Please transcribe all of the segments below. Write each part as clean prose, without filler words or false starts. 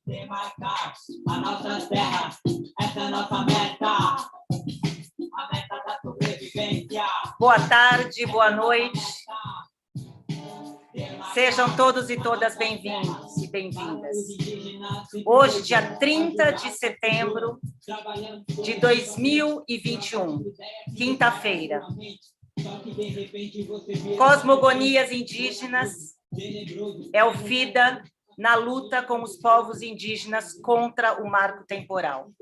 demarcar a nossa terra, essa é a nossa meta, a meta da sobrevivência. Boa tarde, boa noite. Sejam todos e todas bem-vindos e bem-vindas. Hoje, dia 30 de setembro de 2021, quinta-feira. Cosmogonias indígenas é o FIDA na luta com os povos indígenas contra o marco temporal.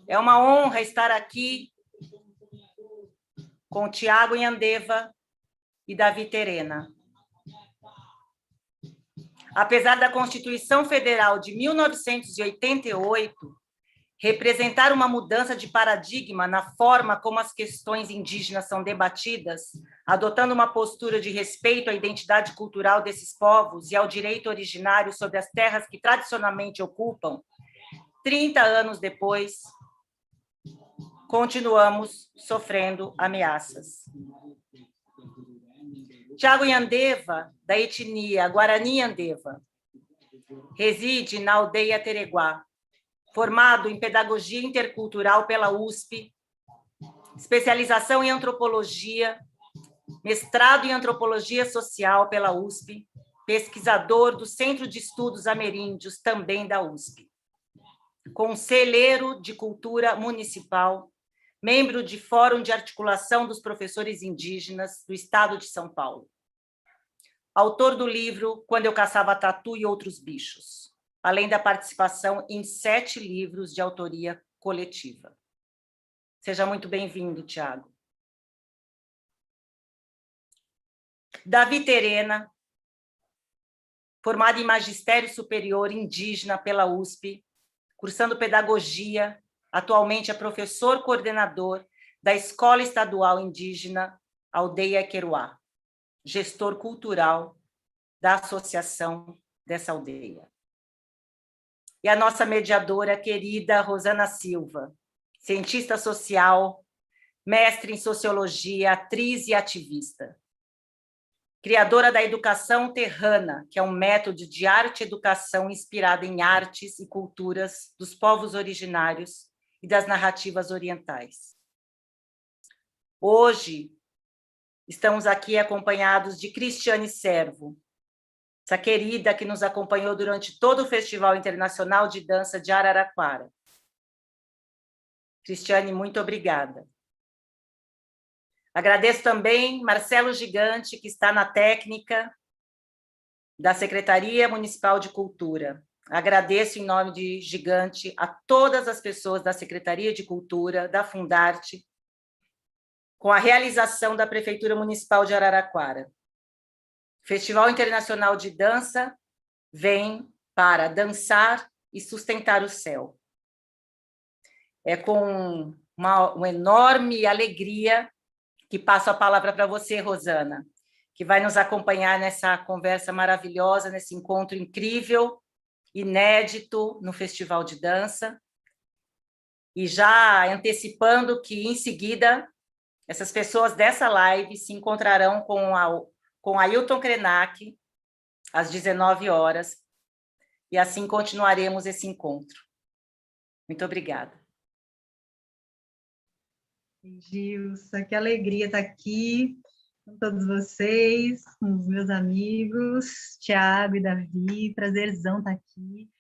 É uma honra estar aqui com Tiago Yandeva e Davi Terena. Apesar da Constituição Federal de 1988 representar uma mudança de paradigma na forma como as questões indígenas são debatidas, adotando uma postura de respeito à identidade cultural desses povos e ao direito originário sobre as terras que tradicionalmente ocupam, 30 anos depois, continuamos sofrendo ameaças. Tiago Yandeva, da etnia Guarani Yandeva, reside na aldeia Tereguá, formado em Pedagogia Intercultural pela USP, especialização em Antropologia, mestrado em Antropologia Social pela USP, pesquisador do Centro de Estudos Ameríndios, também da USP, conselheiro de Cultura Municipal, membro de Fórum de Articulação dos Professores Indígenas do Estado de São Paulo. Autor do livro Quando Eu Caçava Tatu e Outros Bichos, além da participação em 7 livros de autoria coletiva. Seja muito bem-vindo, Tiago. Davi Terena, formado em Magistério Superior Indígena pela USP, cursando Pedagogia, atualmente é professor coordenador da Escola Estadual Indígena Aldeia Queruá, gestor cultural da associação dessa aldeia. E a nossa mediadora querida Rosana Silva, cientista social, mestre em sociologia, atriz e ativista. Criadora da Educação Terrana, que é um método de arte e educação inspirado em artes e culturas dos povos originários e das narrativas orientais. Hoje, estamos aqui acompanhados de Cristiane Servo, essa querida que nos acompanhou durante todo o Festival Internacional de Dança de Araraquara. Cristiane, muito obrigada. Agradeço também Marcelo Gigante, que está na técnica da Secretaria Municipal de Cultura. Agradeço em nome de Gigante a todas as pessoas da Secretaria de Cultura, da Fundarte, com a realização da Prefeitura Municipal de Araraquara. Festival Internacional de Dança vem para dançar e sustentar o céu. É com uma enorme alegria que passo a palavra para você, Rosana, que vai nos acompanhar nessa conversa maravilhosa, nesse encontro incrível, inédito no Festival de Dança. E já antecipando que, em seguida, essas pessoas dessa live se encontrarão com Ailton Krenak, às 19 horas, e assim continuaremos esse encontro. Muito obrigada. Gilsa, que alegria estar aqui com todos vocês, com os meus amigos, Tiago e Davi, prazerzão estar aqui.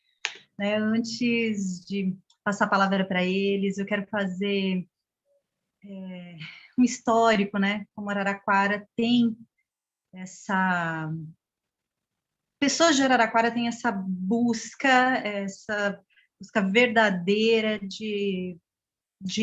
Antes de passar a palavra para eles, eu quero fazer um histórico, como Araraquara tem essa... Pessoas de Araraquara têm essa busca verdadeira de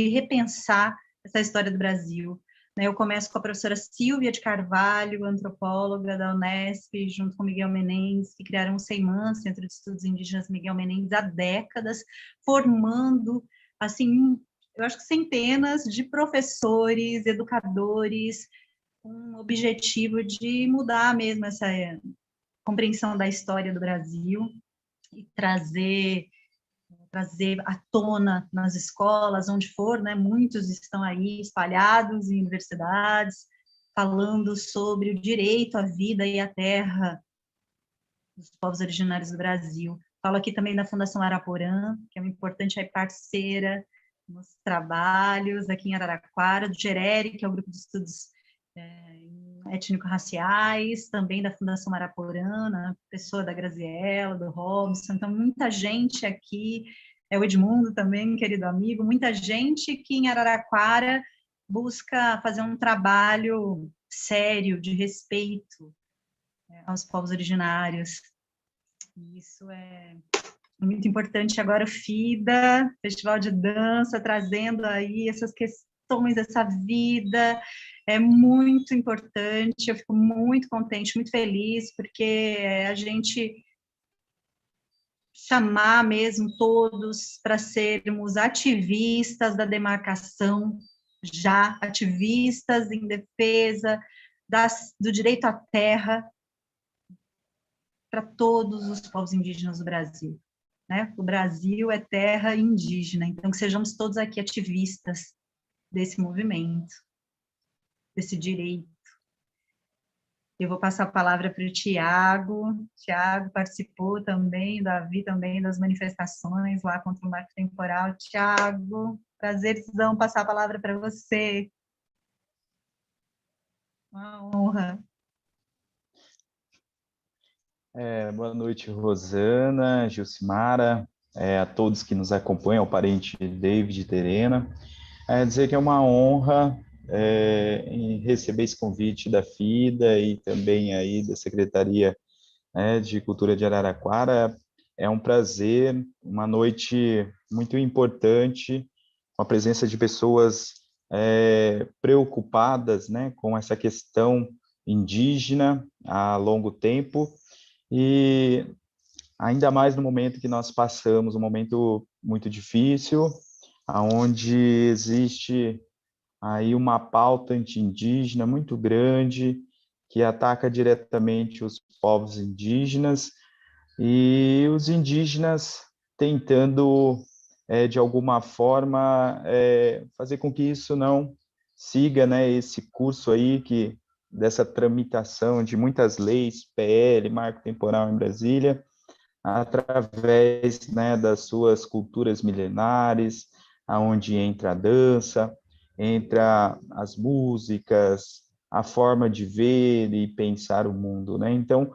repensar essa história do Brasil. Eu começo com a professora Silvia de Carvalho, antropóloga da Unesp, junto com Miguel Menendez, que criaram o CEIMAN, Centro de Estudos Indígenas Miguel Menendez, há décadas, formando, assim, eu acho que centenas de professores, educadores, com o objetivo de mudar mesmo essa compreensão da história do Brasil e trazer à tona nas escolas, onde for, muitos estão aí espalhados em universidades, falando sobre o direito à vida e à terra dos povos originários do Brasil. Falo aqui também da Fundação Araporã, que é uma importante parceira nos trabalhos aqui em Araraquara, do GERERE, que é o Grupo de Estudos Étnico-Raciais, também da Fundação Araporã, né, pessoa da Graziella, do Robson, então muita gente aqui, o Edmundo também, querido amigo, muita gente que em Araraquara busca fazer um trabalho sério, de respeito aos povos originários. Isso é muito importante. Agora o FIDA, Festival de Dança, trazendo aí essas questões dessa vida, é muito importante. Eu fico muito contente, muito feliz, porque a gente chamar mesmo todos para sermos ativistas da demarcação, já ativistas em defesa do direito à terra para todos os povos indígenas do Brasil. Né? O Brasil é terra indígena, então que sejamos todos aqui ativistas desse movimento, desse direito. Eu vou passar a palavra para o Tiago. Tiago participou também, Davi também, das manifestações lá contra o marco temporal. Tiago, prazerzão passar a palavra para você. Uma honra. Boa noite, Rosana, Gilcimara, a todos que nos acompanham, ao parente David e Terena. Dizer que é uma honra em receber esse convite da FIDA e também aí da Secretaria de Cultura de Araraquara. É um prazer, uma noite muito importante, com a presença de pessoas preocupadas, né, com essa questão indígena há longo tempo, e ainda mais no momento que nós passamos, um momento muito difícil, onde existe aí uma pauta anti-indígena muito grande, que ataca diretamente os povos indígenas, e os indígenas tentando, de alguma forma, fazer com que isso não siga, né, esse curso aí dessa tramitação de muitas leis, PL, Marco Temporal em Brasília, através, né, das suas culturas milenares, aonde entra a dança, entra as músicas, a forma de ver e pensar o mundo, né? Então,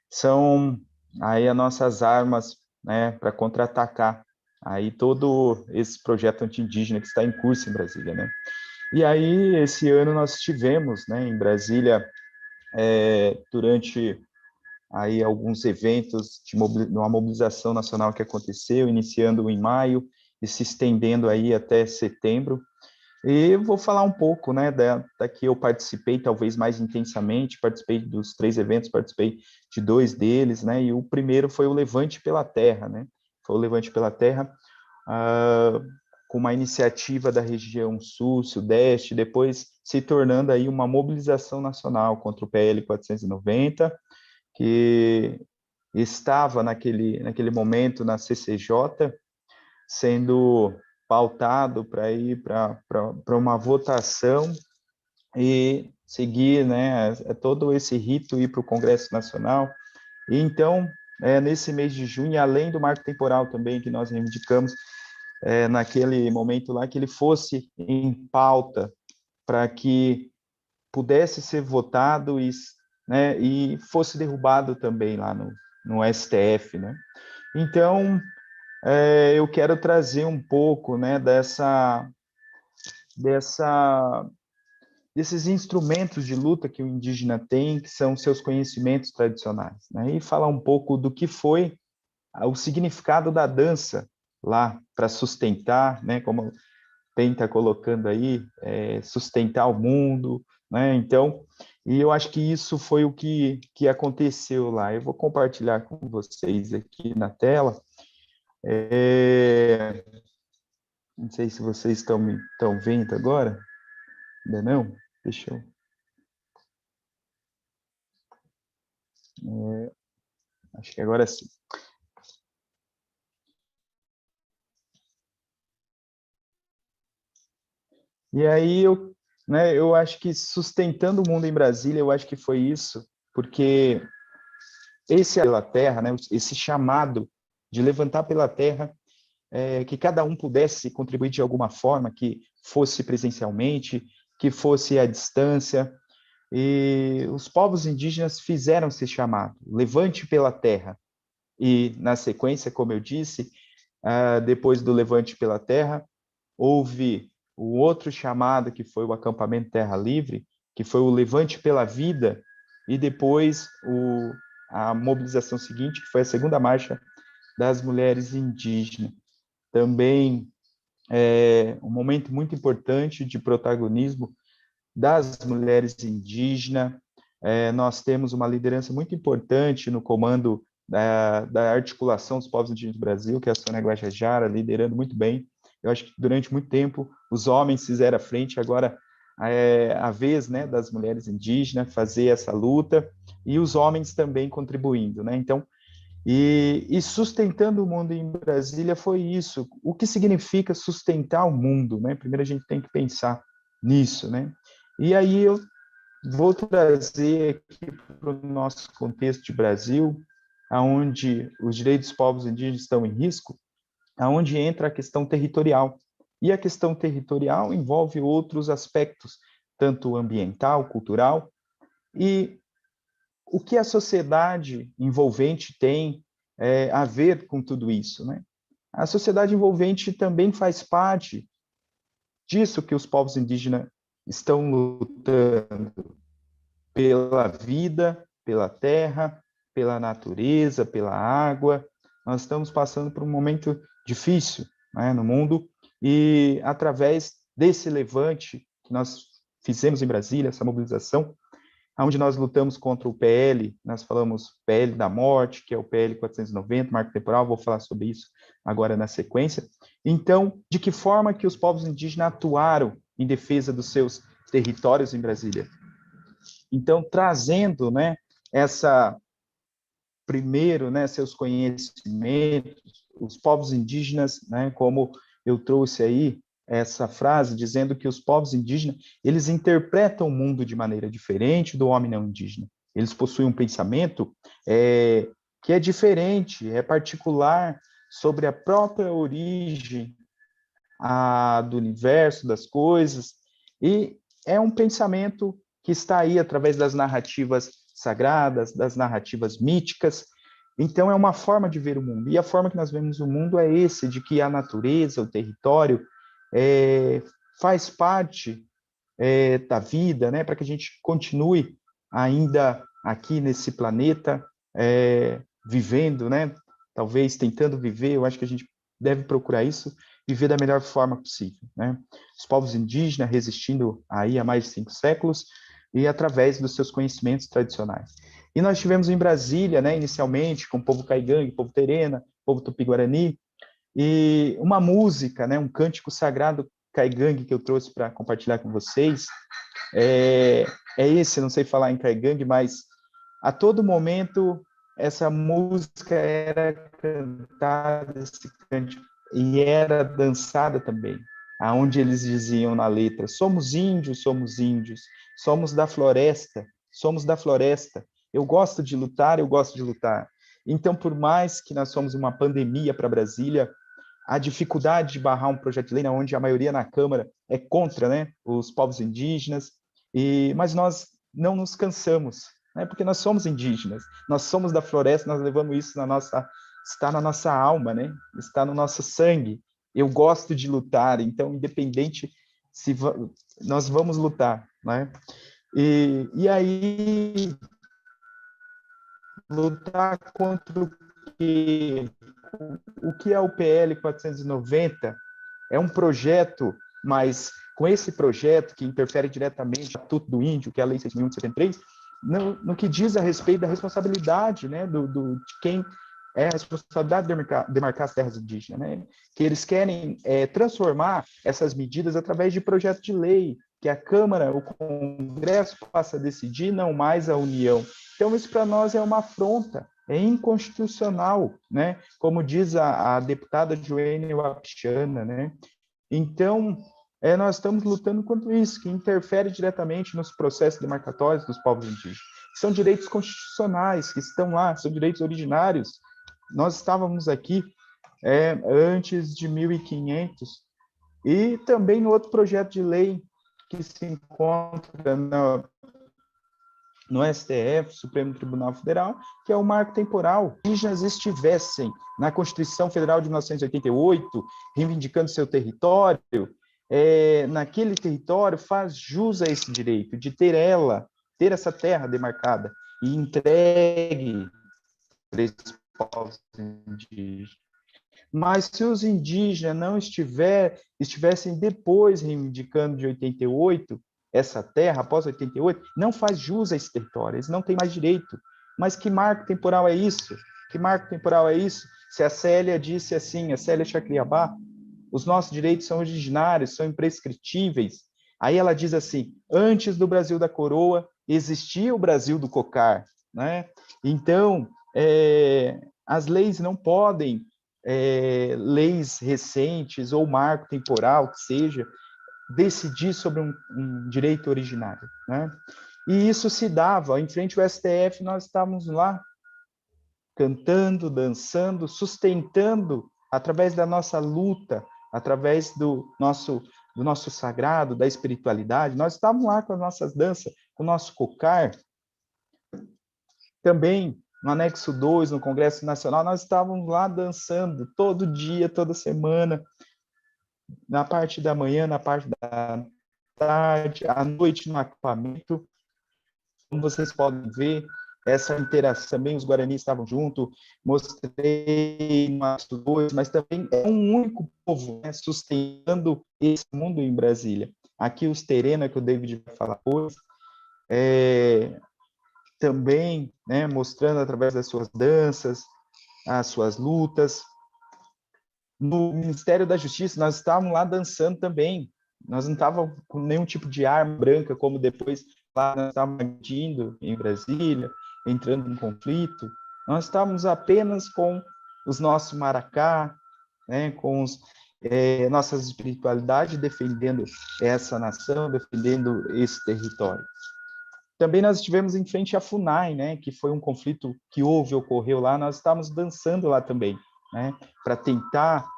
são aí as nossas armas, né, para contra-atacar aí todo esse projeto anti-indígena que está em curso em Brasília, né? E aí, esse ano nós tivemos, né, em Brasília, durante aí alguns eventos de uma mobilização nacional que aconteceu, iniciando em maio e se estendendo aí até setembro. E eu vou falar um pouco, né, da que eu participei, talvez mais intensamente, participei dos 3 eventos, participei de 2 deles, né, e o primeiro foi o Levante pela Terra, né, foi o Levante pela Terra, com uma iniciativa da região sul, sudeste, depois se tornando aí uma mobilização nacional contra o PL 490, que estava naquele momento na CCJ, sendo pautado para ir para uma votação e seguir, né, todo esse rito, ir para o Congresso Nacional. E então, nesse mês de junho, além do marco temporal também que nós reivindicamos, naquele momento lá, que ele fosse em pauta para que pudesse ser votado né, e fosse derrubado também lá no STF, né? Então, eu quero trazer um pouco, né, desses instrumentos de luta que o indígena tem, que são seus conhecimentos tradicionais, né, e falar um pouco do que foi o significado da dança lá para sustentar, né, como bem está colocando aí, sustentar o mundo, né? Então, e eu acho que isso foi o que aconteceu lá. Eu vou compartilhar com vocês aqui na tela. Não sei se vocês estão vendo agora. Ainda não? Deixa eu... acho que agora sim. E aí eu né? Eu acho que sustentando o mundo em Brasília, eu acho que foi isso, porque esse pela terra, né? Esse chamado de levantar pela terra, que cada um pudesse contribuir de alguma forma, que fosse presencialmente, que fosse à distância, e os povos indígenas fizeram esse chamado, levante pela terra. E, na sequência, como eu disse, depois do levante pela terra, houve o outro chamado, que foi o acampamento Terra Livre, que foi o levante pela vida, e depois a mobilização seguinte, que foi a segunda marcha das mulheres indígenas. Também um momento muito importante de protagonismo das mulheres indígenas. Nós temos uma liderança muito importante no comando da articulação dos povos indígenas do Brasil, que é a Sônia Guajajara, liderando muito bem. Eu acho que durante muito tempo os homens fizeram a frente, agora a vez, né, das mulheres indígenas fazer essa luta, e os homens também contribuindo, né? Então, e sustentando o mundo em Brasília foi isso. O que significa sustentar o mundo, né? Primeiro a gente tem que pensar nisso, né? E aí eu vou trazer aqui para o nosso contexto de Brasil, aonde os direitos dos povos indígenas estão em risco, aonde entra a questão territorial. E a questão territorial envolve outros aspectos, tanto ambiental, cultural, e o que a sociedade envolvente tem a ver com tudo isso, né? A sociedade envolvente também faz parte disso que os povos indígenas estão lutando, pela vida, pela terra, pela natureza, pela água. Nós estamos passando por um momento difícil, né, no mundo, e através desse levante que nós fizemos em Brasília, essa mobilização, onde nós lutamos contra o PL, nós falamos PL da morte, que é o PL 490, marco temporal, vou falar sobre isso agora na sequência. Então, de que forma que os povos indígenas atuaram em defesa dos seus territórios em Brasília? Então, trazendo, né, primeiro, né, seus conhecimentos, os povos indígenas, né, como eu trouxe aí essa frase dizendo que os povos indígenas, eles interpretam o mundo de maneira diferente do homem não indígena. Eles possuem um pensamento que é diferente, é particular sobre a própria origem do universo, das coisas, e é um pensamento que está aí através das narrativas sagradas, das narrativas míticas. Então, é uma forma de ver o mundo. E a forma que nós vemos o mundo é esse, de que a natureza, o território, faz parte da vida, né, para que a gente continue ainda aqui nesse planeta, vivendo, né, talvez tentando viver. Eu acho que a gente deve procurar isso, viver da melhor forma possível, né? Os povos indígenas resistindo aí há mais de 5 séculos e através dos seus conhecimentos tradicionais. E nós tivemos em Brasília, né, inicialmente, com o povo caigangue, povo terena, povo tupi-guarani, e uma música, né, um cântico sagrado caigangue que eu trouxe para compartilhar com vocês, esse, não sei falar em caigangue, mas a todo momento essa música era cantada, esse cântico, e era dançada também, aonde eles diziam na letra: somos índios, somos da floresta, somos da floresta. Eu gosto de lutar, eu gosto de lutar. Então, por mais que nós somos uma pandemia para Brasília, a dificuldade de barrar um projeto de lei, onde a maioria na Câmara é contra, né, os povos indígenas, mas nós não nos cansamos, né, porque nós somos indígenas, nós somos da floresta, nós levamos isso está na nossa alma, né, está no nosso sangue. Eu gosto de lutar, então, independente se nós vamos lutar, né? E aí, lutar contra o que é o PL 490 é um projeto, mas com esse projeto que interfere diretamente no Estatuto do Índio, que é a Lei 6.1 de 73, no que diz a respeito da responsabilidade, né, de quem é a responsabilidade de demarcar as terras indígenas, né, que eles querem transformar essas medidas através de projeto de lei, que a Câmara, o Congresso passa a decidir, não mais a União. Então, isso para nós é uma afronta, é inconstitucional, né? Como diz a deputada Joênia Wapichana, né? Então, nós estamos lutando contra isso, que interfere diretamente nos processos demarcatórios dos povos indígenas. São direitos constitucionais que estão lá, são direitos originários. Nós estávamos aqui antes de 1500, e também no outro projeto de lei que se encontra no STF, Supremo Tribunal Federal, que é o marco temporal. Os indígenas estivessem na Constituição Federal de 1988, reivindicando seu território, naquele território faz jus a esse direito de ter essa terra demarcada e entregue para esses povos indígenas. Mas se os indígenas não estivessem depois reivindicando de 88, essa terra, após 88, não faz jus a esse território, eles não têm mais direito. Mas que marco temporal é isso? Que marco temporal é isso? Se a Célia disse assim, a Célia Chacriabá, os nossos direitos são originários, são imprescritíveis. Aí ela diz assim, antes do Brasil da Coroa, existia o Brasil do Cocar, né? Então, as leis não podem, leis recentes ou marco temporal, que seja, decidir sobre um direito originário, né? E isso se dava, em frente ao STF, nós estávamos lá, cantando, dançando, sustentando, através da nossa luta, através do nosso sagrado, da espiritualidade, nós estávamos lá com as nossas danças, com o nosso cocar. Também, no anexo 2, no Congresso Nacional, nós estávamos lá dançando, todo dia, toda semana, na parte da manhã, na parte da tarde, à noite no acampamento. Como vocês podem ver, essa interação, também os Guaranis estavam juntos, mostrei no Ato 2, mas também é um único povo, né, sustentando esse mundo em Brasília. Aqui os Terena, que o David vai falar hoje, também, né, mostrando através das suas danças, as suas lutas. No Ministério da Justiça, nós estávamos lá dançando também, nós não estávamos com nenhum tipo de arma branca, como depois lá nós estávamos agindo em Brasília, entrando em conflito, nós estávamos apenas com os nossos maracá, né, com nossas espiritualidades, defendendo essa nação, defendendo esse território. Também nós estivemos em frente à FUNAI, né, que foi um conflito que ocorreu lá, nós estávamos dançando lá também, né, para tentar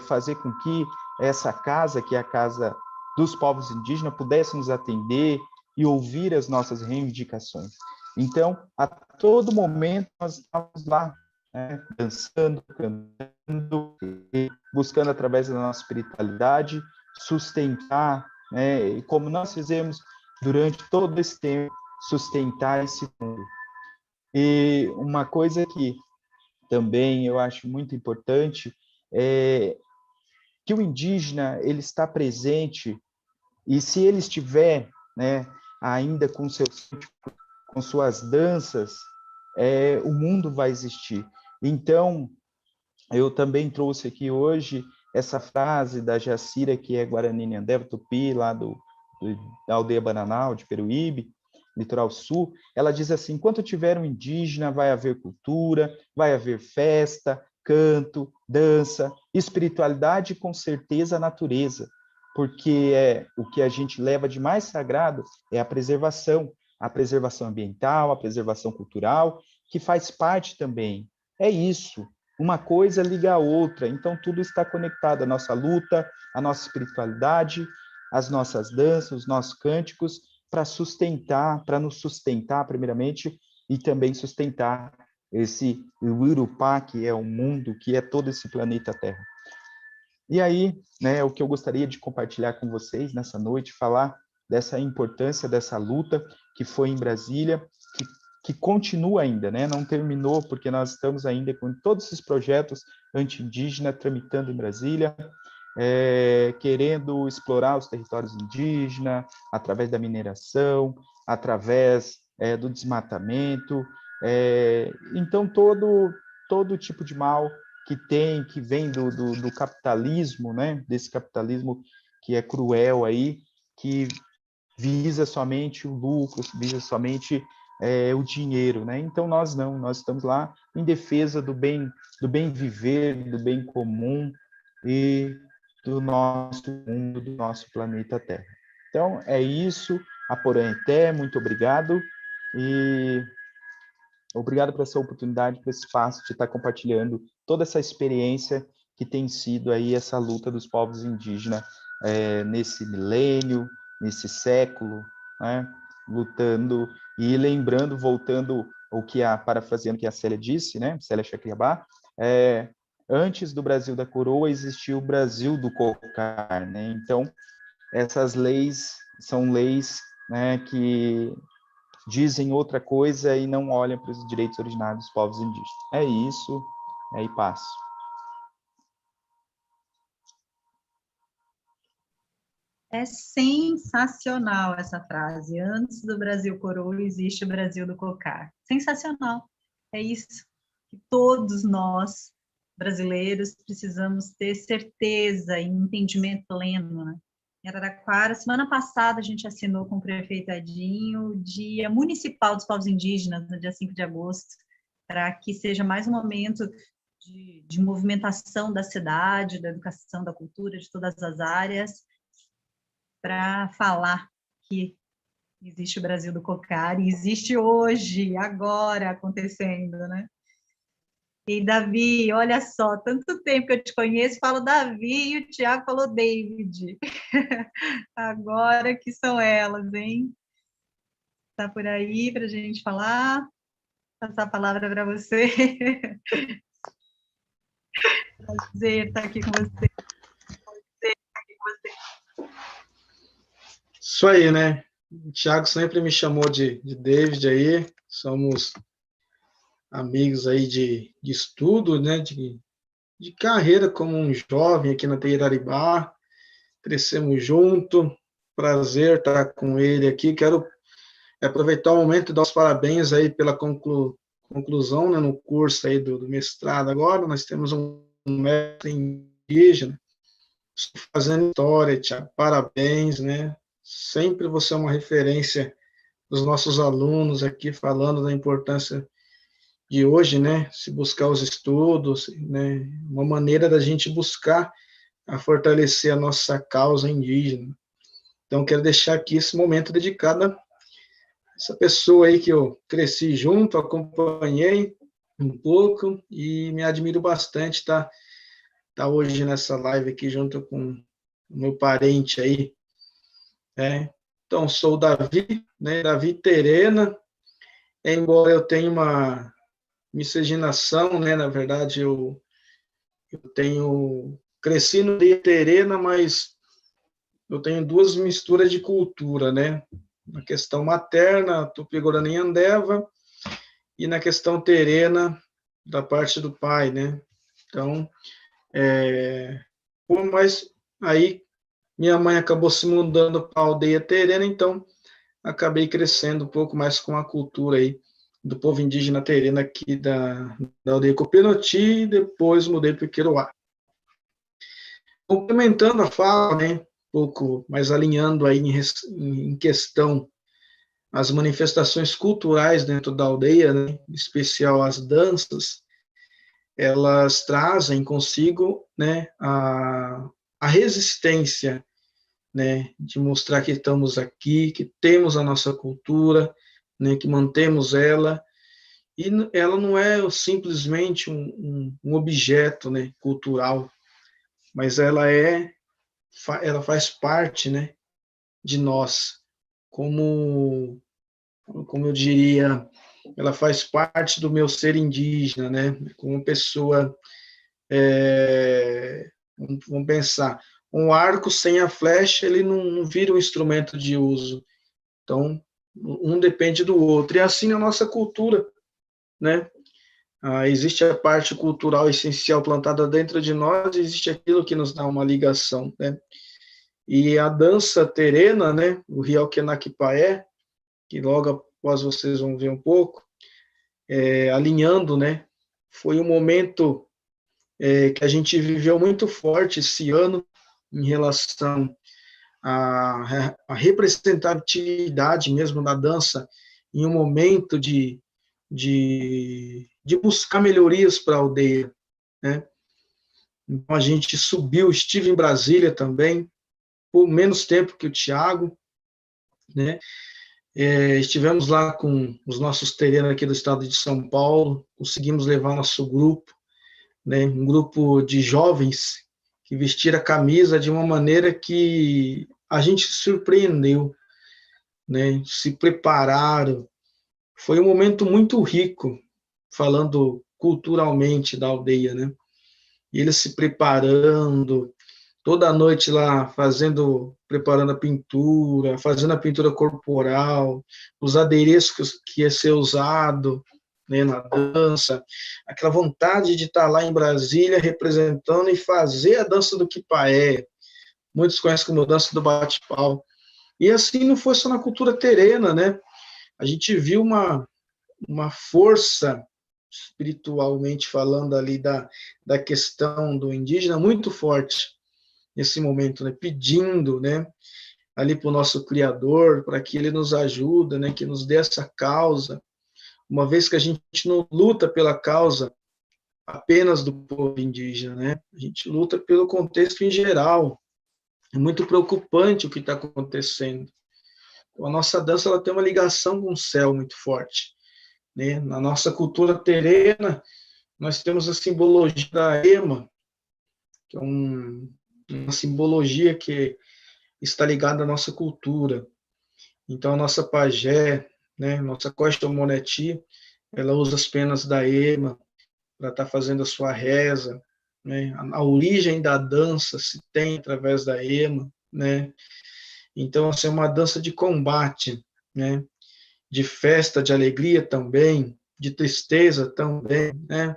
fazer com que essa casa, que é a casa dos povos indígenas, pudesse nos atender e ouvir as nossas reivindicações. Então, a todo momento, nós estávamos lá, né, dançando, cantando, buscando, através da nossa espiritualidade, sustentar, né, e como nós fizemos durante todo esse tempo, sustentar esse mundo. E uma coisa que também eu acho muito importante é que o indígena, ele está presente, e se ele estiver, né, ainda com suas danças, o mundo vai existir. Então, eu também trouxe aqui hoje essa frase da Jacira, que é Guarani Nhandeva Tupi, lá da aldeia Bananal, de Peruíbe, litoral sul. Ela diz assim, enquanto tiver um indígena, vai haver cultura, vai haver festa, canto, dança, espiritualidade e, com certeza, a natureza, porque o que a gente leva de mais sagrado é a preservação ambiental, a preservação cultural, que faz parte também. É isso, uma coisa liga a outra, então tudo está conectado, a nossa luta, a nossa espiritualidade, as nossas danças, os nossos cânticos, para nos sustentar primeiramente, e também sustentar esse Urupá, que é o mundo, que é todo esse planeta Terra. E aí, né, o que eu gostaria de compartilhar com vocês nessa noite, falar dessa importância dessa luta que foi em Brasília, que continua ainda, né? Não terminou, porque nós estamos ainda com todos esses projetos anti-indígenas tramitando em Brasília, querendo explorar os territórios indígenas através da mineração, através do desmatamento. Então, todo tipo de mal que vem do capitalismo, né? Desse capitalismo que é cruel aí, que visa somente o lucro, visa somente o dinheiro, né? Então nós não, nós estamos lá em defesa do bem viver, do bem comum, e do nosso mundo, do nosso planeta Terra. Então, é isso. Aporanhité, muito obrigado. E obrigado por essa oportunidade, por esse espaço de estar compartilhando toda essa experiência que tem sido aí essa luta dos povos indígenas nesse milênio, nesse século, né? Lutando e lembrando, voltando parafraseando o que a Célia disse, né? Célia Chacriabá, antes do Brasil da Coroa existiu o Brasil do Cocar, né? Então, essas leis são leis, né, que dizem outra coisa e não olham para os direitos originários dos povos indígenas. É isso, aí passo. É sensacional essa frase. Antes do Brasil Coroa, existe o Brasil do Cocar. Sensacional. É isso que todos nós, brasileiros, precisamos ter certeza e entendimento pleno, né? Em Araraquara, semana passada, a gente assinou com o prefeito Edinho o Dia Municipal dos Povos Indígenas, no dia 5 de agosto, para que seja mais um momento de movimentação da cidade, da educação, da cultura, de todas as áreas, para falar que existe o Brasil do Cocar e existe hoje, agora acontecendo, né? E Davi, olha só, tanto tempo que eu te conheço, falo Davi e o Tiago falou David. Agora que são elas, hein? Tá por aí para a gente falar? Passar a palavra para você. Prazer estar aqui com você. Isso aí, né? O Thiago sempre me chamou de David aí, somos amigos aí de estudo, né? De carreira como um jovem aqui na Teiraribá, crescemos junto, prazer estar com ele aqui, quero aproveitar o momento e dar os parabéns aí pela conclusão, né, no curso aí do mestrado agora, nós temos um mestre indígena, fazendo história, Thiago, parabéns, né? Sempre você é uma referência dos nossos alunos aqui, falando da importância de hoje, né, se buscar os estudos, né, uma maneira da gente buscar a fortalecer a nossa causa indígena. Então, quero deixar aqui esse momento dedicado a essa pessoa aí que eu cresci junto, acompanhei um pouco e me admiro bastante estar hoje nessa live aqui junto com o meu parente aí, né? Então, sou o Davi, né, Davi Terena, embora eu tenha uma miscigenação, né, na verdade eu cresci no Rio Terena, mas eu tenho duas misturas de cultura, né, na questão materna, Tupi-Guarani Andeva, e na questão terena, da parte do pai, né, então, mas aí minha mãe acabou se mudando para a aldeia terena, então acabei crescendo um pouco mais com a cultura aí do povo indígena terena aqui da aldeia Copinoti, e depois mudei para o Queiroá. Complementando a fala, né, um pouco mais alinhando aí em questão as manifestações culturais dentro da aldeia, né, em especial as danças, elas trazem consigo, né, a resistência, né, de mostrar que estamos aqui, que temos a nossa cultura, né, que mantemos ela, e ela não é simplesmente um objeto, né, cultural, mas ela faz parte, né, de nós, como eu diria, ela faz parte do meu ser indígena, né, como pessoa, vamos pensar, um arco sem a flecha, ele não vira um instrumento de uso. Então, um depende do outro. E assim a nossa cultura, né? Existe a parte cultural essencial plantada dentro de nós, existe aquilo que nos dá uma ligação, né? E a dança terena, né? O Riel Kenakipaé, que logo após vocês vão ver um pouco, alinhando, né? Foi um momento que a gente viveu muito forte esse ano em relação à representatividade mesmo da dança em um momento de buscar melhorias para a aldeia, né? Então, a gente subiu, estive em Brasília também, por menos tempo que o Tiago, né? Estivemos lá com os nossos terrenos aqui do estado de São Paulo, conseguimos levar nosso grupo, né? Um grupo de jovens que vestiram a camisa de uma maneira que a gente se surpreendeu, né? Se prepararam. Foi um momento muito rico, falando culturalmente da aldeia, né? E eles se preparando, toda noite lá preparando a pintura, fazendo a pintura corporal, os adereços que ia ser usado, né, na dança, aquela vontade de estar lá em Brasília representando e fazer a dança do Quipaé. Muitos conhecem como dança do bate-pau. E assim não foi só na cultura terena, né? A gente viu uma força, espiritualmente falando ali, da questão do indígena muito forte nesse momento, né? Pedindo, né, ali para o nosso Criador, para que ele nos ajude, né, que nos dê essa causa, uma vez que a gente não luta pela causa apenas do povo indígena, né? A gente luta pelo contexto em geral. É muito preocupante o que está acontecendo. A nossa dança ela tem uma ligação com o céu muito forte, né? Na nossa cultura terena, nós temos a simbologia da ema, que é uma simbologia que está ligada à nossa cultura. Então, a nossa pajé, né, nossa Costa Moneti, ela usa as penas da ema para estar fazendo a sua reza, né? A origem da dança se tem através da ema, né? Então, assim, é uma dança de combate, né? De festa, de alegria também, de tristeza também, né?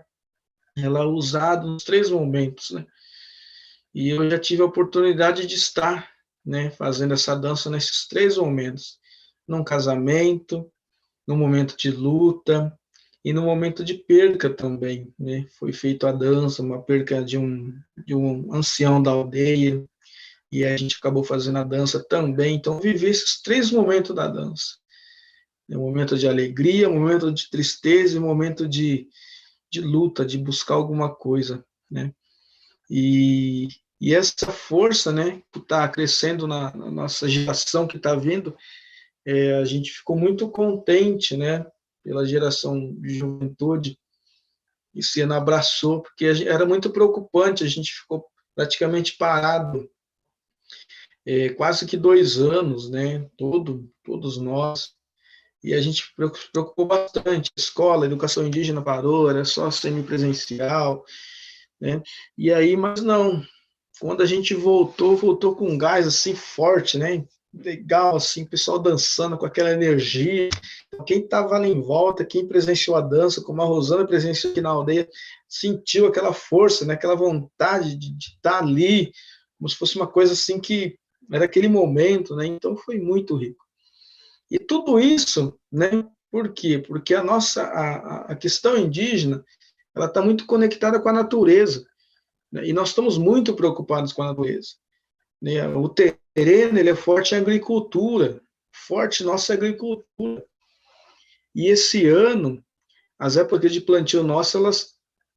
Ela é usada nos três momentos, né? E eu já tive a oportunidade de estar, né, fazendo essa dança nesses três momentos, num casamento, no momento de luta e no momento de perca também, né? Foi feita a dança, uma perca de um ancião da aldeia, e a gente acabou fazendo a dança também. Então, vivi esses três momentos da dança. Um momento de alegria, um momento de tristeza e um momento de luta, de buscar alguma coisa, né? E essa força, né, que está crescendo na nossa geração que está vindo, a gente ficou muito contente, né, pela geração de juventude, e se abraçou, porque era muito preocupante, a gente ficou praticamente parado, quase que 2 anos, né, todos nós, e a gente se preocupou bastante, a escola, a educação indígena parou, era só semipresencial, né, e aí, mas não, quando a gente voltou com um gás assim forte, né? Legal, assim, o pessoal dançando com aquela energia. Quem estava ali em volta, quem presenciou a dança, como a Rosana presenciou aqui na aldeia, sentiu aquela força, né? Aquela vontade de estar ali, como se fosse uma coisa assim que era aquele momento, né? Então foi muito rico. E tudo isso, né? Por quê? Porque a questão indígena, ela está muito conectada com a natureza. E nós estamos muito preocupados com a natureza. O terreno ele é forte em agricultura, forte nossa agricultura. E esse ano, as épocas de plantio nossas,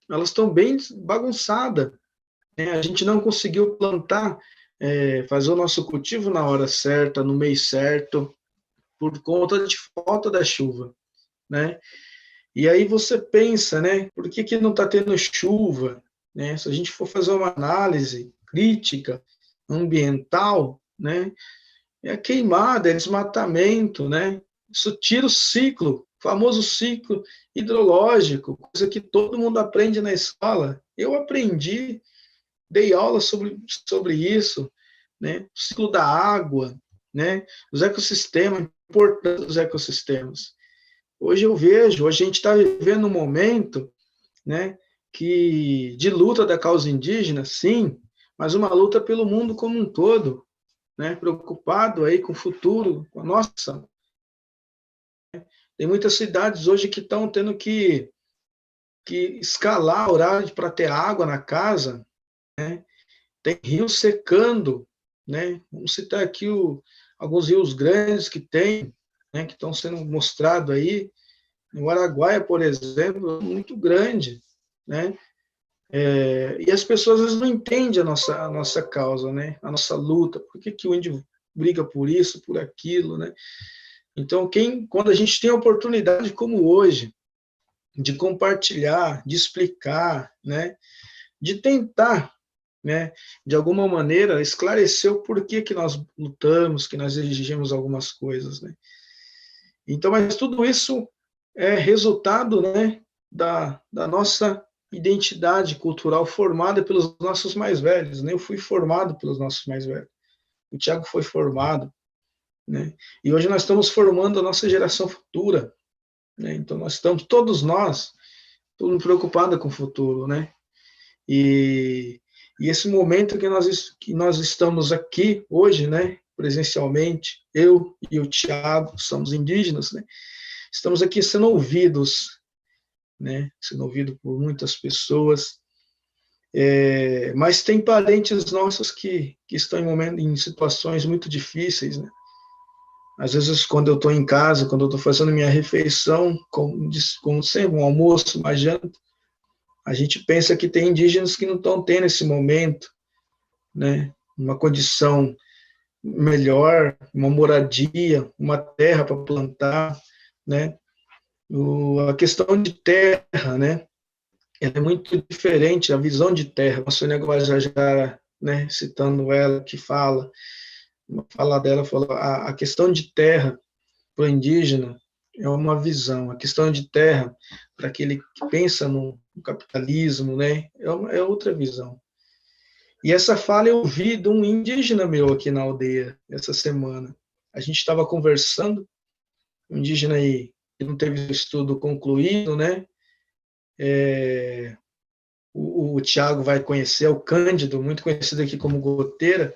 elas estão bem bagunçadas. A gente não conseguiu plantar, fazer o nosso cultivo na hora certa, no mês certo, por conta de falta da chuva, né? E aí você pensa, né? Por que não está tendo chuva? Né? Se a gente for fazer uma análise crítica ambiental, né? É queimada, é desmatamento, né? Isso tira o ciclo, o famoso ciclo hidrológico, coisa que todo mundo aprende na escola. Eu aprendi, dei aula sobre isso, né? O ciclo da água, né? Os ecossistemas, a importância dos ecossistemas. Hoje eu vejo, a gente está vivendo um momento, né, de luta da causa indígena, sim, mas uma luta pelo mundo como um todo, né, preocupado aí com o futuro, com a nossa. Tem muitas cidades hoje que estão tendo que escalar horário para ter água na casa, né? Tem rios secando, né? Vamos citar aqui alguns rios grandes que tem, né, que estão sendo mostrados aí. O Araguaia, por exemplo, é muito grande, né? E as pessoas às vezes não entendem a nossa causa, né? A nossa luta. Por que o índio briga por isso, por aquilo, né? Então, quando a gente tem a oportunidade, como hoje, de compartilhar, de explicar, né? De tentar, né? De alguma maneira, esclarecer o porquê que nós lutamos, que nós exigimos algumas coisas, né? Então, mas tudo isso é resultado, né? Da nossa identidade cultural formada pelos nossos mais velhos, né? Eu fui formado pelos nossos mais velhos. O Tiago foi formado, né? E hoje nós estamos formando a nossa geração futura, né? Então nós estamos, todos nós, todo mundo preocupado com o futuro, né? E esse momento que nós estamos aqui hoje, né? Presencialmente, eu e o Tiago somos indígenas, né? Estamos aqui sendo ouvidos, né? Sendo ouvido por muitas pessoas. Mas tem parentes nossos que estão em situações muito difíceis, né? Às vezes, quando eu estou em casa, quando eu estou fazendo minha refeição, como sempre, um almoço, uma janta, a gente pensa que tem indígenas que não estão tendo esse momento, né? Uma condição melhor, uma moradia, uma terra para plantar, né? A questão de terra, né? Ela é muito diferente, a visão de terra. A Sônia Guajajara, né? Citando ela, que fala dela, falou, a questão de terra para o indígena é uma visão, a questão de terra para aquele que pensa no capitalismo, né? É outra visão. E essa fala eu ouvi de um indígena meu aqui na aldeia essa semana. A gente estava conversando, um indígena aí que não teve o estudo concluído, né? O Tiago vai conhecer, é o Cândido, muito conhecido aqui como goteira,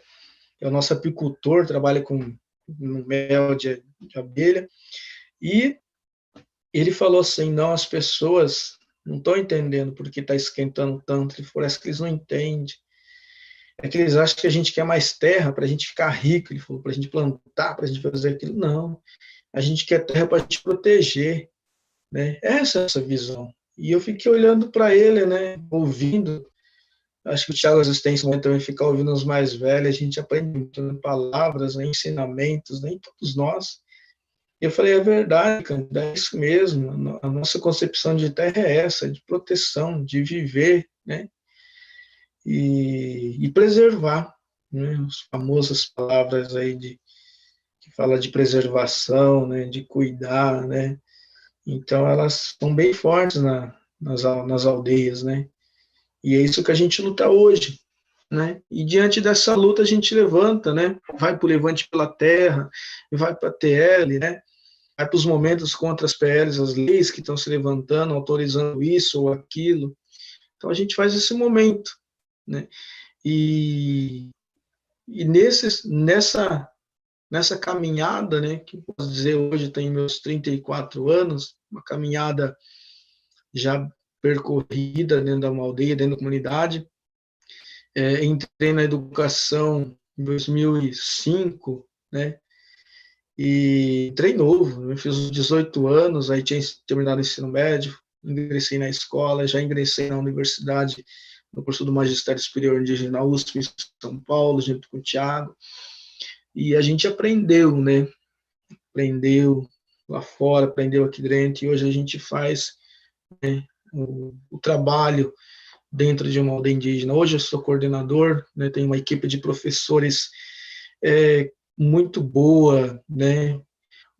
é o nosso apicultor, trabalha com no mel de abelha, e ele falou assim, não, as pessoas não estão entendendo por que está esquentando tanto, ele falou, que eles não entendem, é que eles acham que a gente quer mais terra para a gente ficar rico, ele falou, para a gente plantar, para a gente fazer aquilo, não, a gente quer terra para a gente proteger, né? Essa é essa visão. E eu fiquei olhando para ele, né, ouvindo. Acho que o Thiago às vezes tem esse momento também, ficar ouvindo os mais velhos, a gente aprende muito, né, palavras, né, ensinamentos, né, todos nós. E eu falei, é verdade, cara, é isso mesmo, a nossa concepção de terra é essa, de proteção, de viver, né, e preservar, né, as famosas palavras aí que fala de preservação, né, de cuidar, né, então elas são bem fortes nas aldeias, né, e é isso que a gente luta hoje, né? E diante dessa luta a gente levanta, né? Vai para o Levante pela Terra, vai para a TL, né? Vai para os momentos contra as PLs, as leis que estão se levantando, autorizando isso ou aquilo. Então a gente faz esse momento, né? E nessa caminhada, né? Que posso dizer hoje tenho meus 34 anos, uma caminhada já percorrida dentro da uma aldeia, dentro da comunidade. Entrei na educação em 2005, né? E entrei novo, eu fiz os 18 anos, aí tinha terminado o ensino médio, ingressei na escola, já ingressei na universidade, no curso do Magistério Superior Indígena USP, em São Paulo, junto com o Tiago, e a gente aprendeu, né? Aprendeu lá fora, aprendeu aqui dentro, e hoje a gente faz, né, o trabalho dentro de uma aldeia indígena. Hoje eu sou coordenador, né, tenho uma equipe de professores muito boa, né,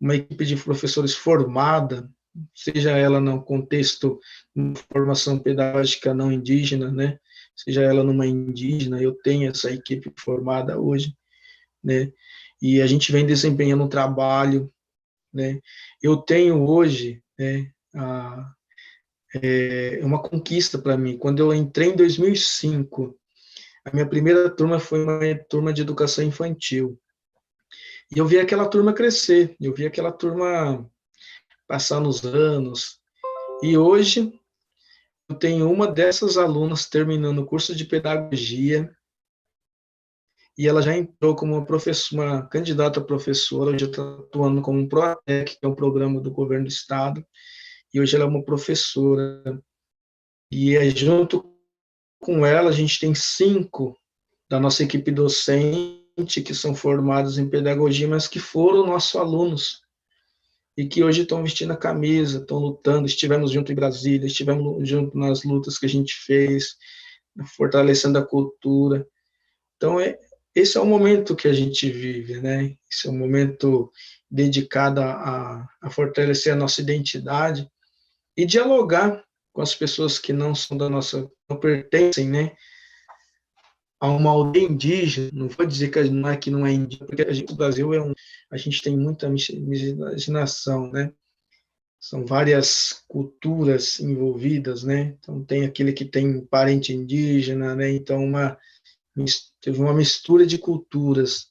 uma equipe de professores formada, seja ela no contexto de formação pedagógica não indígena, né, seja ela numa indígena, eu tenho essa equipe formada hoje, né, e a gente vem desempenhando um trabalho, né, eu tenho hoje, né, uma conquista para mim. Quando eu entrei em 2005, a minha primeira turma foi uma turma de educação infantil. E eu vi aquela turma crescer, eu vi aquela turma passar nos anos. E hoje eu tenho uma dessas alunas terminando o curso de pedagogia e ela já entrou como uma candidata a professora, hoje está atuando como um PROATEC, que é um programa do governo do estado, e hoje ela é uma professora. E é junto com ela, a gente tem 5 da nossa equipe docente que são formados em pedagogia, mas que foram nossos alunos e que hoje estão vestindo a camisa, estão lutando. Estivemos junto em Brasília, estivemos junto nas lutas que a gente fez, fortalecendo a cultura. Então, esse é o momento que a gente vive, né? Esse é um momento dedicado a fortalecer a nossa identidade e dialogar com as pessoas que não são da nossa, não pertencem, né, a uma aldeia indígena. Não vou dizer que não é indígena, porque o Brasil a gente tem muita miscigenação, né? São várias culturas envolvidas, né? Então tem aquele que tem parente indígena, né? Então teve uma mistura de culturas.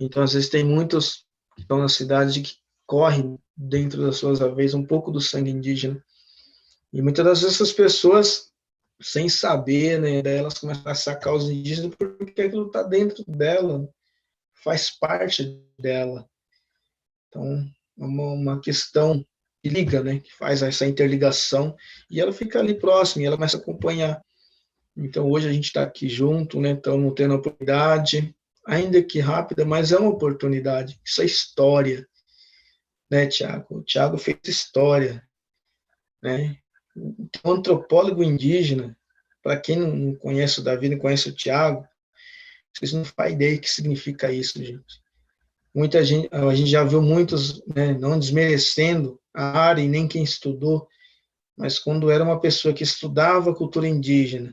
Então às vezes tem muitos que estão na cidade que correm dentro das suas veias um pouco do sangue indígena. E muitas das vezes essas pessoas, sem saber, né, elas começam a sacar os indígenas porque aquilo está dentro dela, faz parte dela. Então, é uma questão que liga, né, que faz essa interligação, e ela fica ali próxima, e ela começa a acompanhar. Então, hoje a gente está aqui junto, né, estamos tendo a oportunidade, ainda que rápida, mas é uma oportunidade. Isso é história, né, Tiago? O Tiago fez história, né? O antropólogo indígena, para quem não conhece o Davi, não conhece o Tiago, vocês não fazem ideia do que significa isso, gente. Muita gente, a gente já viu muitos, né, não desmerecendo a área e nem quem estudou, mas quando era uma pessoa que estudava cultura indígena,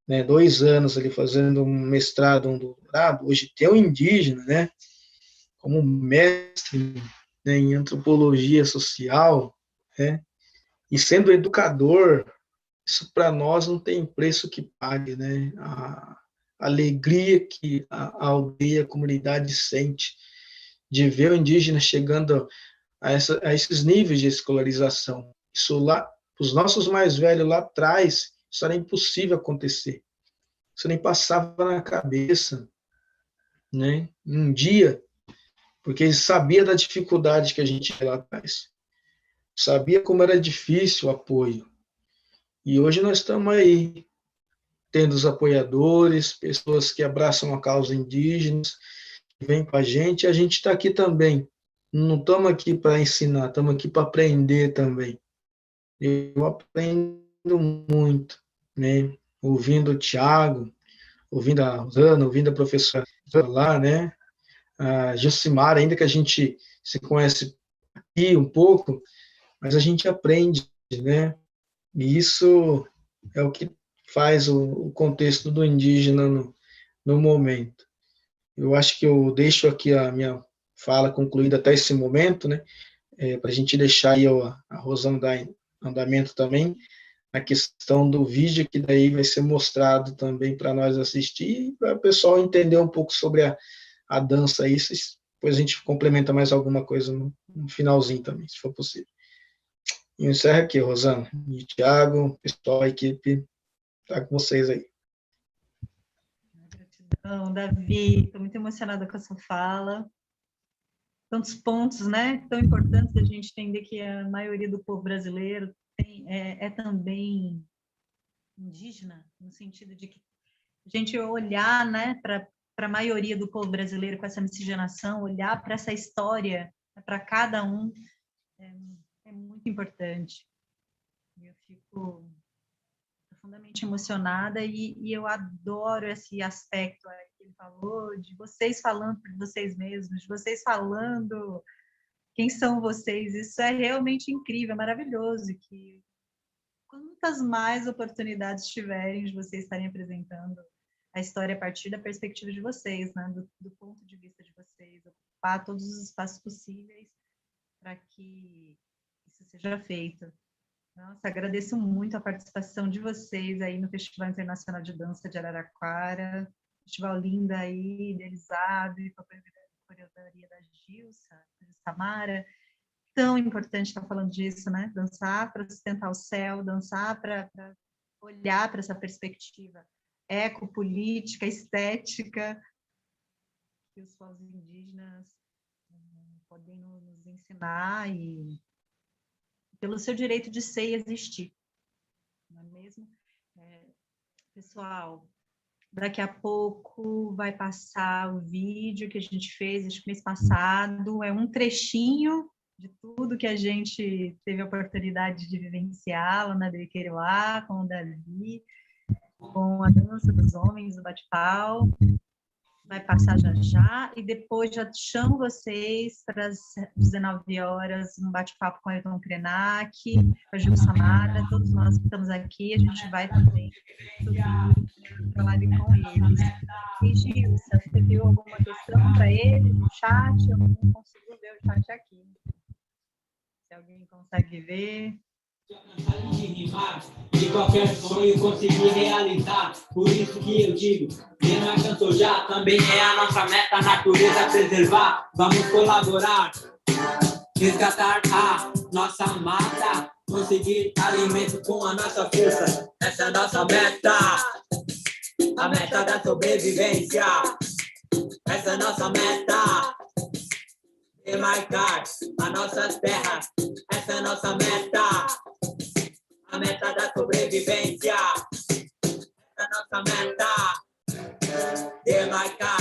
né, 2 anos ali fazendo um mestrado, um doutorado, hoje tem um indígena, né, como mestre, né, em antropologia social, né, e sendo educador, isso para nós não tem preço que pague, né? A alegria que a aldeia, a comunidade sente de ver o indígena chegando a esses níveis de escolarização. Isso lá, os nossos mais velhos lá atrás, isso era impossível acontecer. Isso nem passava na cabeça, né? Um dia, porque eles sabiam da dificuldade que a gente tinha lá atrás. Sabia como era difícil o apoio. E hoje nós estamos aí, tendo os apoiadores, pessoas que abraçam a causa indígena, que vêm com a gente está aqui também. Não estamos aqui para ensinar, estamos aqui para aprender também. Eu aprendo muito, né? Ouvindo o Tiago, ouvindo a Rosana, ouvindo a professora lá, né? A Gilcimara, ainda que a gente se conhece aqui um pouco, mas a gente aprende, né? E isso é o que faz o contexto do indígena no momento. Eu acho que eu deixo aqui a minha fala concluída até esse momento, né, para a gente deixar aí a Rosana dar andamento também, na questão do vídeo, que daí vai ser mostrado também para nós assistir, e para o pessoal entender um pouco sobre a dança aí, depois a gente complementa mais alguma coisa no finalzinho também, se for possível. E eu encerro aqui, Rosana, e Thiago, pessoal, a equipe, está com vocês aí. Gratidão, Davi, estou muito emocionada com a sua fala. Tantos pontos, né, tão importantes da gente entender que a maioria do povo brasileiro é também indígena, no sentido de que a gente olhar, né, para a maioria do povo brasileiro com essa miscigenação, olhar para essa história, para cada um, é muito importante. Eu fico profundamente emocionada e eu adoro esse aspecto aí que ele falou, de vocês falando por vocês mesmos, de vocês falando quem são vocês. Isso é realmente incrível, maravilhoso, que quantas mais oportunidades tiverem de vocês estarem apresentando a história a partir da perspectiva de vocês, né, do ponto de vista de vocês, ocupar todos os espaços possíveis para que isso seja feito. Nossa, agradeço muito a participação de vocês aí no Festival Internacional de Dança de Araraquara, festival lindo aí, idealizado e com a coreografia da Samara. Tão importante estar falando disso, né? Dançar para sustentar o céu, dançar para olhar para essa perspectiva ecopolítica, estética, que os povos indígenas podem nos ensinar e pelo seu direito de ser e existir, não é mesmo? Pessoal, daqui a pouco vai passar o vídeo que a gente fez, acho que mês passado, é um trechinho de tudo que a gente teve a oportunidade de vivenciar lá na Driqueruá, com o Davi, com a dança dos homens, o bate-pau. Vai passar já já, e depois já chamo vocês para as 19 horas, um bate-papo com o Ailton Krenak, com a Gil Samara, todos nós que estamos aqui, a gente vai também para live com eles. E Gil, você viu alguma questão para eles no chat? Eu não consigo ver o chat aqui. Se alguém consegue ver... De qualquer sonho conseguir realizar. Por isso que eu digo, quem não alcançou já, também é a nossa meta, a natureza preservar. Vamos colaborar, resgatar a nossa mata, conseguir alimento com a nossa força. Essa é a nossa meta, a meta da sobrevivência. Essa é a nossa meta, demarcar as nossas terras. Essa é a nossa meta, a meta da sobrevivência. Essa é a nossa meta, demarcar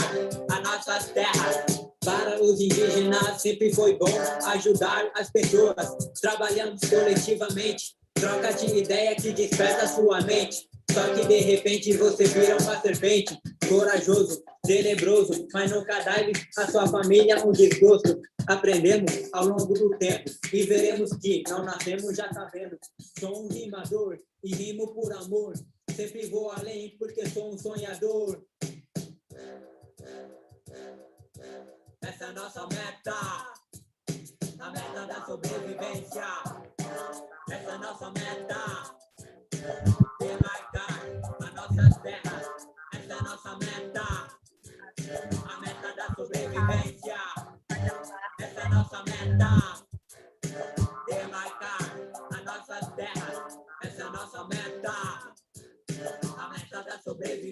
as nossas terras. Para os indígenas sempre foi bom ajudar as pessoas. Trabalhamos coletivamente, troca de ideia que desperta sua mente. Só que de repente você vira uma serpente, corajoso, tenebroso, mas nunca dá-lhe a sua família um desgosto. Aprendemos ao longo do tempo e veremos que não nascemos já sabendo. Sou um rimador e rimo por amor. Sempre vou além porque sou um sonhador. Essa é a nossa meta, a meta da sobrevivência. Essa é a nossa meta, demarcar as nossas terras. Essa é a nossa meta, a meta da sobrevivência. Essa é a nossa meta, demarcar as nossas terras. Essa é a nossa meta, a meta da sobrevivência.